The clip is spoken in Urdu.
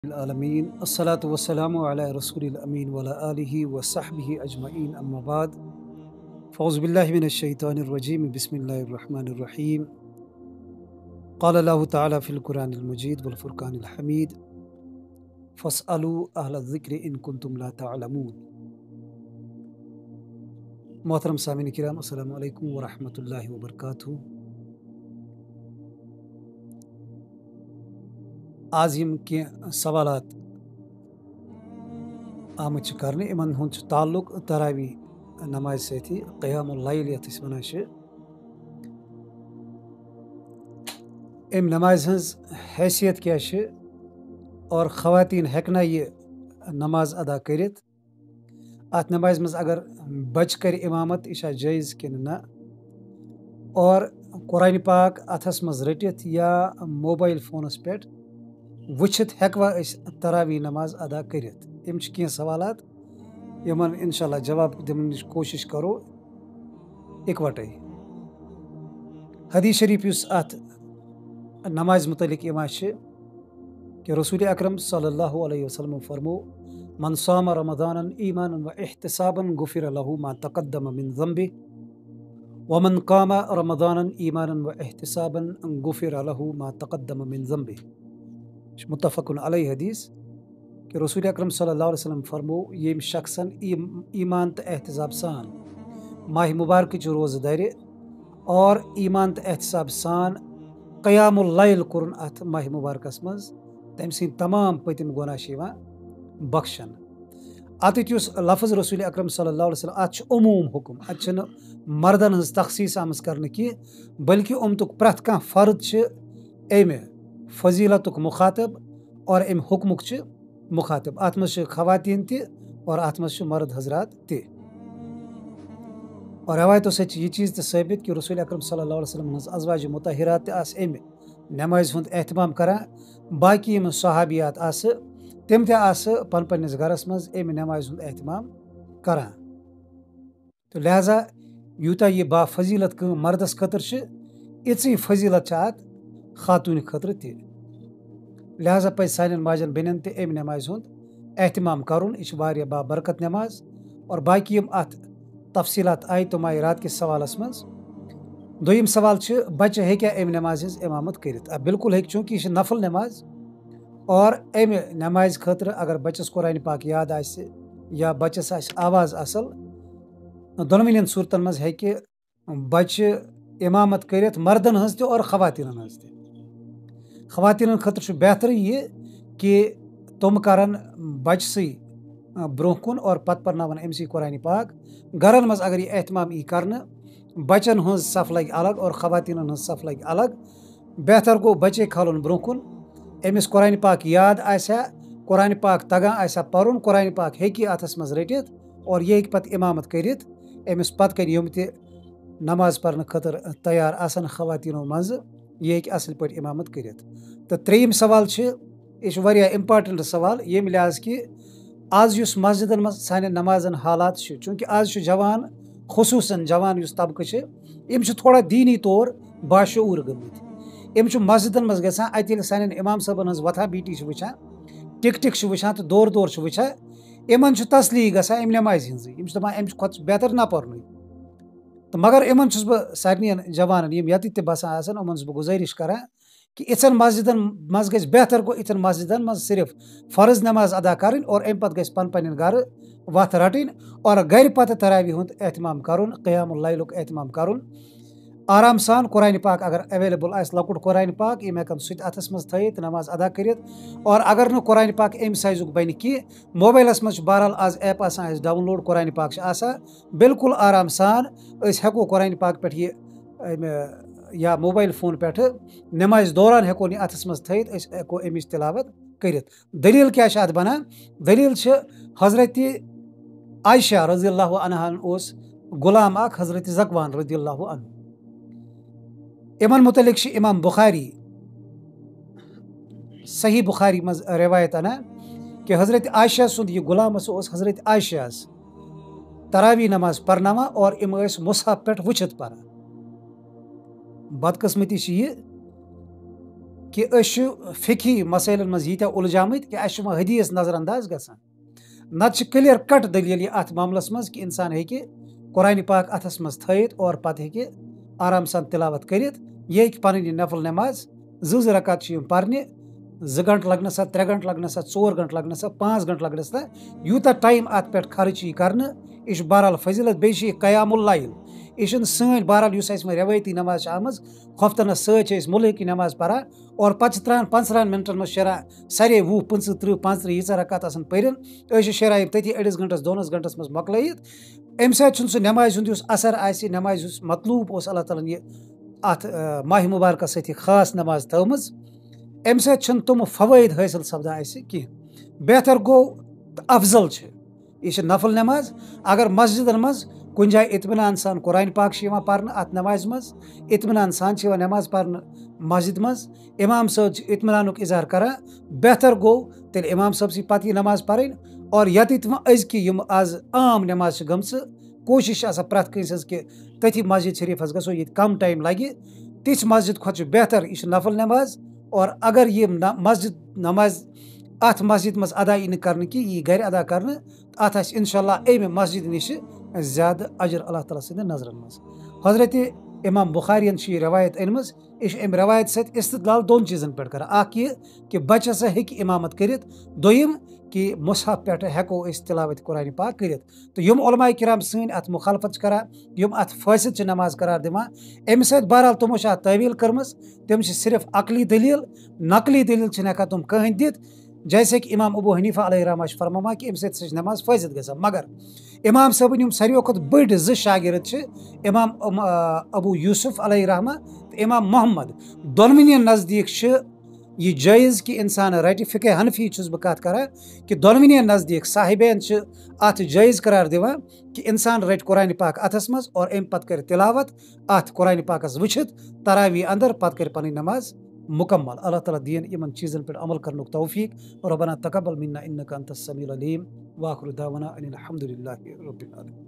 العالمین الصلاۃ والسلام علی رسول الامین وعلی آلہ وصحبہ اجمعین اما بعد فاعوذ باللہ من الشیطان الرجیم بسم اللہ الرحمن الرحیم قال اللہ تعالی فی القرآن المجید والفرقان الحمید فاسألوا اہل الذکر ان کنتم لا تعلمون۔ محترم سامعین کرام، السلام علیکم ورحمۃ اللہ وبرکاتہ۔ آز یم کی سوالات آمت کرنے ان ہند تعلق تراویح نماز سۭتی قیام اللیل یتھ أسۍ ونان چھِ۔ امہِ نماز ہٕنٛز حیثیت کیٛاہ چھِ اور خواتین ہیٚکنا یہ نماز ادا کٔرِتھ؟ اتھ نمازِ منٛز اگر بچہِ کرِ امامت یہِ چھا جٲیز کِنہٕ نہ؟ اور قرآن پاک اتھس منٛز رٔٹِتھ یا موبائل فونس پٮ۪ٹھ وٕچھِتھ ہیٚکوا أسۍ تراویح نماز ادا کٔرِتھ؟ یِم چھِ کینٛہہ سوالات یِمن انشاءاللہ جواب دِنٕچ کوٗشِش کرو اِکوٹے۔ حدیث شریف یُس اتھ نمازِ متعلق یِوان چھِ کہ رسول اکرم صلی اللہ علیہ وسلم فرمو من صام رمضانا ایمانا و احتسابا غفر له ما تقدم من ذنبه ومن قام رمضانا ایمانا و احتسابا غفر له ما تقدم من ذنبه۔ متفق علیہ حدیث کہ رسول اکرم صلی اللہ علیہ وسلم فرمو یم شخصن ایمان تو احتساب سان ماہ مبارک چہ روزہ دارِ اور ایمان تو احتساب سان قیام اللیل کورن ات ماہ مبارکس مز تم سن تمام پتم گناہ چھ یوان بخشن۔ اتھ یس لفظ رسول اکرم صلی اللہ علیہ وسلم ات عموم حکم، ات مردن ہز تخصیص آمز کرنے کی بلکہ امتک پرت کان فرد امہ فضیلتک مخاطب اور ام حکمک مخاطب۔ ات مز خواتین تہ اور ات مز مرد حضرات تہ۔ اور روایتوں سے یہ چیز تہ ثابت کہ رسول اکرم صلی اللہ علیہ وسلم ہز ازواج مطہرات تہ آس امہ نماز ہند اہتمام کران، باقی یم صحابیات آس تم تہ آس پن پنس گرس مز امہ نماز ہند اہتمام کران۔ تو لہذا یوتاہ یہ با فضیلت کٲم مردس خاطر اِژٕے فضیلت ات خاتون خاطر تہ۔ لہذا پہ سانین ماجن بینن تہ امہ نماز ہند اہتمام کرن، یہ واریاہ بابرکت نماز۔ اور باقی یم ات تفصیلات آئی تم آئی رات کس سوالس مز۔ دویم سوال بچہ ہیکیا امہ نماز ہز امامت کرت؟ بالکل ہیک، چونکہ یہ نفل نماز اور امہ نماز خاطر اگر بچس قرآن پاک یاد آسہ یا بچس آسہ آواز اصل، دونونی صورتن مز ہیکہ بچہ امامت کرت، مردن ہز تہ اور خواتینن ہز تہ۔ خواتین خاطر بہتر یہ کہ تم کرن بچسی برہ کن اور پتہ پرناون امسی قرآن پاک۔ گرن مز اگر یہ اہتمام ای کرنے، بچن ہز صف لگہ الگ اور خواتینن ہز صف لگہ الگ، بہتر گو بچے کھالن برہ کن، امس قرآن پاک یاد آسیا، قرآن پاک تگان آسیا پرن، قرآن پاک ہیکی اتھس مز رٹت اور یہ پتہ امامت کرت، امس پتہ کر یم تہ نماز پرنے خاطر تیار آسن خواتینوں مز یہ ہیکہ اصل پٲٹھۍ امامت کرت۔ تو تریم سوال یہ واریاہ امپارٹنٹ سوال یم لحاظ کہ آز یس مسجدن مز سانین نمازن حالات چونکہ آز جوان، خصوصاً جوان یس طبقہ یم تھوڑا دینی طور باشعور گمت، یم مسجدن مز گژھان اتہ ییٚلہِ سانین امام صٲبن ہز وتھان بیٹی وچھان، ٹک ٹک وچھان تو دور دور وچھان، یمن تسلی گژھان امہ نمازِ ہنٛزٕے، یم دپان امہ کھۄتہٕ بہتر نہ پرنُے۔ تو مگر یمن چھُس بہٕ سارنٕے جوانن یم ییٚتہِ تہِ بسان آسن یمن چھُس بہٕ گزٲرش کران کہ یِژھن مسجدن مز گژھِ بہتر گو یِژھن مسجدن مز صرف فرض نماز ادا کرٕنۍ اور امہ پتہٕ گژھِ پنن گھر وتھ رٹٕنۍ اور گھر پتہٕ تراویح ہُنٛد اہتمام کرُن، قیام اللیلُک اہتمام کرُن آرام سان۔ قرآن پاک اگر اویلیبل آسہِ لۄکُٹ قرآن پاک یم ہیکن سُہ تہِ اتھس مز تھٲیِتھ نماز ادا کٔرِتھ، اور اگر نہٕ قرآن پاک امہِ سایزُک بنہِ کینٛہہ، موبائلس مز بہرحال آز ایپ آسان اسہِ ڈاؤن لوڈ قرآن پاک آسان، بالکل آرام سان أسۍ ہیکو قرآن پاک پٮ۪ٹھ یہ یا موبائل فون پٮ۪ٹھ نماز دوران ہیکون یہ اتھس مز تھٲیِتھ، أسۍ ہیکو امِچ تلاوت کٔرِتھ۔ دلیل کیاہ چھِ اتھ بنان؟ دلیل چھِ حضرت عائشہ رضی اللہ عنہا اوس غلام اکھ حضرت ذکوان رضی اللہ عنہ، امن متعلق چھ امام بخاری صحیح بخاری مز روایت انان کہ حضرت عائشہ سند یہ غلام اوس حضرت عائشہ تراویح نماز پرناوان اور ام ٲسۍ مصحف پٮ۪ٹھ وٕچھِتھ پران۔ بدقسمتی یہ کہ فقہی مسائلن مز ییتیا الجھامت کہ اس حدیث نظر انداز گژھان نت کلیئر کٹ دلیل ات معاملس مز کہ انسان ہیکہ قرآن پاک اتھس مز تھٲیِتھ اور پتہ ہیکہ آرام سان تلاوت کٔرِتھ یہ ہیکہِ پنٕنۍ نفل نماز زٕ رکعت چھِ یِم پرنہِ 2 گھنٹہٕ لگنس 3 گھنٹہٕ لگنس 4 گھنٹہٕ لگنس 5 گھنٹہٕ لگنس یوٗتاہ ٹایم ات پٮ۪ٹھ خرچ یی کرنہٕ یہ چھُ بہرحال فضیلت بیٚیہِ چھِ یہِ قیام اللیل یہ چھُنہٕ سٲنۍ بہرحال یُس اَسہِ وۄنۍ رٮ۪وٲیتی نماز چھِ آمٕژ خۄفتنس سۭتۍ چھِ أسۍ مُلحٕکی نماز پران اور پتہٕ چھِ ترٛاوان 15 منٹن منٛز شیران سارے 20 25 30 35 ییٖژاہ رکعت آسان پٔرِنۍ أسۍ چھِ شیران یِم تٔتی 1 گھنٹس 2 گھنٹس منٛز مۄکلٲیِتھ اَمہِ سۭتۍ چھُنہٕ سُہ نمازِ ہُنٛد یُس اثر آسہِ نمازِ یُس مطلوب اوس اللہ تعالیٰ ہن یہِ اتھ ماہِ مُبارکس سۭتۍ یہِ خاص نماز تھٲومٕژ اَمہِ سۭتۍ چھِنہٕ تِم فوٲیِد حٲصِل سپدان اَسہِ کینٛہہ بہتر گوٚو تہٕ افضل چھِ یہِ چھِ نفل نماز اگر مسجدن منٛز کُنہِ جایہِ اطمینان سان قرآن پاک چھِ یِوان پرنہٕ اتھ نمازِ منٛز اطمینان سان چھِ یِوان نماز پرنہٕ مسجد منٛز امام صٲب چھِ اطمینانُک اظہار کران بہتر گوٚو تیٚلہِ امام صٲب سٕے پتہٕ یہِ نماز پرٕنۍ اور ییٚتٮ۪تھ وۄنۍ أزکہِ یِم آز عام نماز چھِ گٔمژٕ کوٗشش چھِ آسان پرٛٮ۪تھ کٲنٛسہِ ہٕنٛز کہِ تٔتھی مسجد شریٖفس گژھو ییٚتہِ کم ٹایم لگہِ تِژھ مسجد کھۄتہٕ چھُ بہتر یہِ چھِ نفل نماز اور اگر یہِ مسجد نماز اتھ مسجد منٛز ادا یی نہٕ کرنہٕ کینٛہہ یہِ گرِ ادا کرنہٕ اتھ آسہِ انشاءاللہ امہِ مسجد نِش زیادٕ اجر اللہ تعالیٰ سٕنٛدٮ۪ن نظرن منٛز حضرت امام بخارین چھِ یہِ روایت أنمٕژ یہِ چھِ امہِ روایت سۭتۍ استدلال 2 چیٖزن پٮ۪ٹھ کران اکھ یہِ کہ بچہِ ہسا ہیٚکہِ امامت کٔرِتھ دوٚیِم کہ مصحف پٮ۪ٹھ ہٮ۪کو أسۍ تلاوت قرآن پاک کٔرِتھ تہٕ یِم علماء کرام سٲنۍ اتھ مخالفت چھِ کران یِم اتھ فٲصد چھِ نماز قرار دِوان امہِ سۭتۍ بہرحال تِمو چھِ اتھ تعویٖل کٔرمٕژ تِم چھِ صرف عقلی دلیل نقلی دلیل چھِنہٕ ہٮ۪کان تِم کٕہٕنۍ دِتھ جیسے کہ امام ابو حنیفہ علیہ رحمہ چھِ فرماوان کہ امہِ سۭتۍ ہسا چھِ نماز فٲصد گژھان مگر امام صٲبٕنۍ یِم ساروٕے کھۄتہٕ بٔڑۍ 2 شاگرد چھِ امام ابو یوسف علیہ رحمہ تہٕ امام محمد دۄنوٕنیَن نزدیٖک چھِ یہ جٲیز کہ انسان رٹہِ فقہ حنفی چھُس بہٕ کتھ کران کہ دۄنوٕنیَن نزدیٖک صاحبین چھِ اتھ جٲیز قرار دِوان کہ انسان رٹہِ قرآن پاک اتھس منٛز اور امہِ پتہٕ کرِ تلاوت اتھ قرآن پاکس وٕچھِتھ تراویح اندر پتہٕ کرِ پنٕنۍ نماز مکمل اللہ تعالیٰ دِیِن یِمن چیٖزن پٮ۪ٹھ عمل کرنُک توفیٖق ربنا تقبل منا انك انت السميع العليم واخر دعوانا ان الحمد لله رب العالمين.